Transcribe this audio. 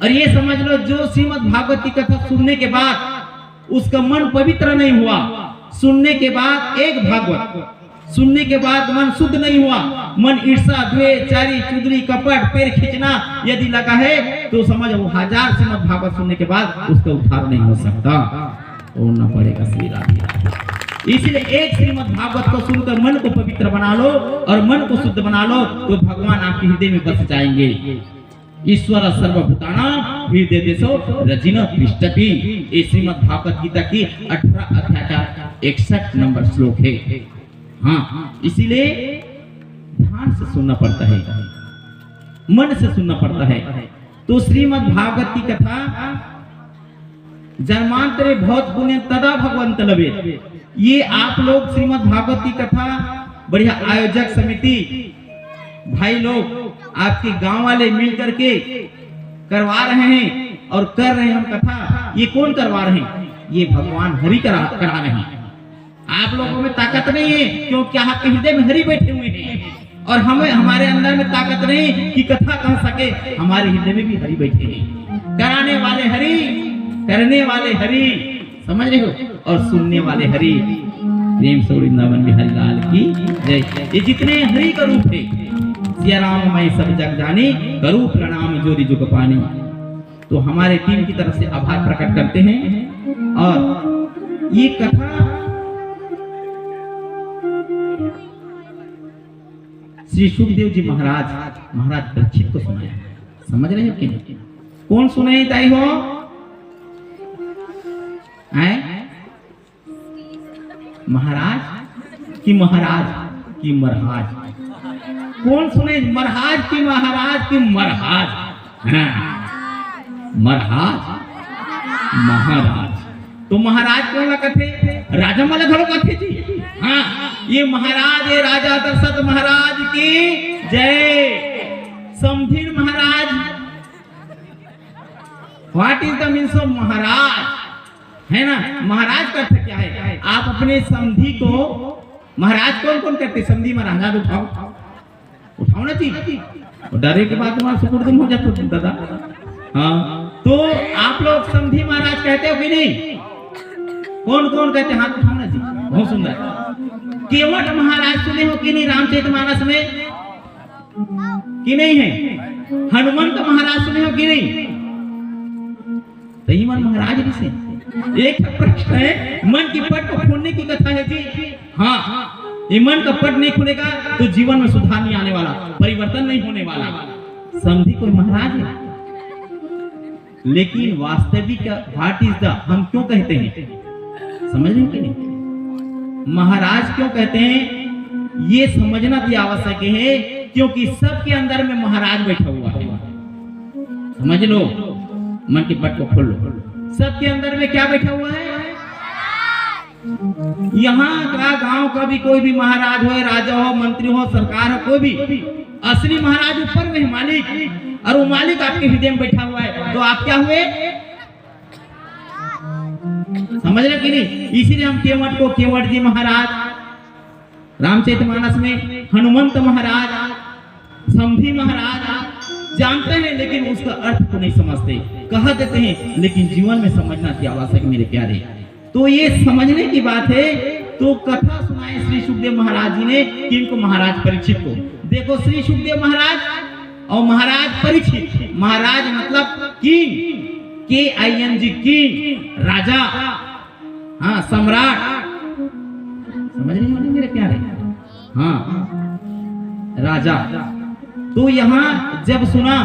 और ये समझ लो, जो श्रीमद् भागवत की कथा सुनने के बाद उसका मन पवित्र नहीं हुआ, सुनने के बाद एक भागवत सुनने के बाद मन शुद्ध नहीं हुआ, मन ईर्षा, द्वेष, चारी, चुगली, कपट, पैर खींचना यदि लगा है तो समझ वो 1000 श्रीमद् भागवत सुनने के बाद उसका उद्धार नहीं हो सकता, तोड़ना पड़ेगा श्री राधे। इसलिए एक श्रीमद् भागवत को सुनकर मन को पवित्र बना लो और मन को शुद्ध बना लो तो भगवान आपके हृदय में बस जाएंगे। ईश्वर सर्वभूतानां हृदयेषु रजिना तिष्ठति, ये श्रीमद् भागवत गीता की 18 अध्याय का 61 नंबर श्लोक है। हाँ, इसीलिए ध्यान से सुनना पड़ता है, मन से सुनना पड़ता है। तो श्रीमद् भागवत की कथा जन्मांतरे बहुत पुण्य तदा भगवंत लभे। ये आप लोग श्रीमद् भागवत की कथा बढ़िया आयोजक समिति भाई लोग आपके गांव वाले मिल करके करवा रहे हैं और कर रहे हैं हम कथा। ये कौन करवा रहे हैं? ये भगवान हरि करा रहे हैं। आप लोगों में ताकत नहीं है क्योंकि आपके हृदय में हरि बैठे हुए हैं और हमें हमारे अंदर में ताकत नहीं कि कथा कह सके। हमारे हृदय में भी हरि बैठे हैं। कराने वाले हरि, करने वाले हरि, समझ रहे हो, और सुनने वाले हरि। प्रेम से वृंदावन बिहारी लाल की जय। ये जितने हरि का रूप है, सिया राम मैं सब जग जानी, करूं प्रणाम जोरी जुग पानी। तो हमारे टीम की तरफ से आभार प्रकट करते हैं। और ये कथा श्री सुखदेव जी महाराज परीक्षित को सुनाया। समझ रहे हो कि नहीं? कौन सुनाई ताई हो? महाराज की महाराज की महाराज? कौन सुने? महाराज की महाराज की महाराज? महाराज महाराज तो महाराज कौन लगा थे? राजा माला घरों का थे जी। हाँ, ये महाराज है राजा दशरथ महाराज की जय। समझिन Maharaj, what is the means of Maharaj, है ना? महाराज का अर्थ क्या है? आप अपने समधी को महाराज कौन कौन करते? समधी महाराज उठाओ ना जी, डरे के बाद तुम्हारा सुपुर्द हो जाता दादा। हाँ, तो आप लोग समधी महाराज कहते हो कि नहीं? कौन कौन कहते? हाथ उठाओ ना जी, बहुत सुंदर। केवट महाराज सुने हो कि नहीं रामचरितमानस में? कि नहीं है? हनुमंत महाराज सुने हो कि नहीं? सही मन महाराज जी से एक प्रश्न है, मन की पट को खोलने की कथा है जी। हाँ, ये मन का पट नहीं खुलेगा तो जीवन में सुधार नहीं आने वाला, परिवर्तन नहीं होने वाला। समझी कोई महाराज है, लेकिन वास्तविक व्हाट इज द, हम क्यों कहते हैं? समझ रहे हो कि नहीं? महाराज क्यों कहते हैं ये समझना भी आवश्यक है, क्योंकि सबके अंदर में महाराज बैठा हुआ है। समझ लो, मन की पट को खोल लो। सबके अंदर में क्या बैठा हुआ है? यहाँ का गांव का भी कोई भी महाराज हो, राजा हो, मंत्री हो, सरकार हो, कोई भी असली महाराज ऊपर में है, मालिक, और वो मालिक आपके हृदय में बैठा हुआ है। तो आप क्या हुए? समझ रहे कि नहीं? इसीलिए हम केवट को केवट जी महाराज, रामचरितमानस में हनुमंत महाराज, समधी महाराज जानते हैं, लेकिन उसका अर्थ को नहीं समझते। कह देते हैं, लेकिन जीवन में समझना की आवश्यक मेरे प्यारे। तो ये समझने की बात है। तो कथा सुनाए श्री सुखदेव महाराज जी ने किनको? महाराज परीक्षित को। देखो, श्री सुखदेव महाराज और महाराज परीक्षित। महाराज मतलब किंग, KING, किंग, राजा, हाँ, सम्राट। समझ रहे हो मेरे प्यारे? हाँ, राजा। तो यहाँ जब सुना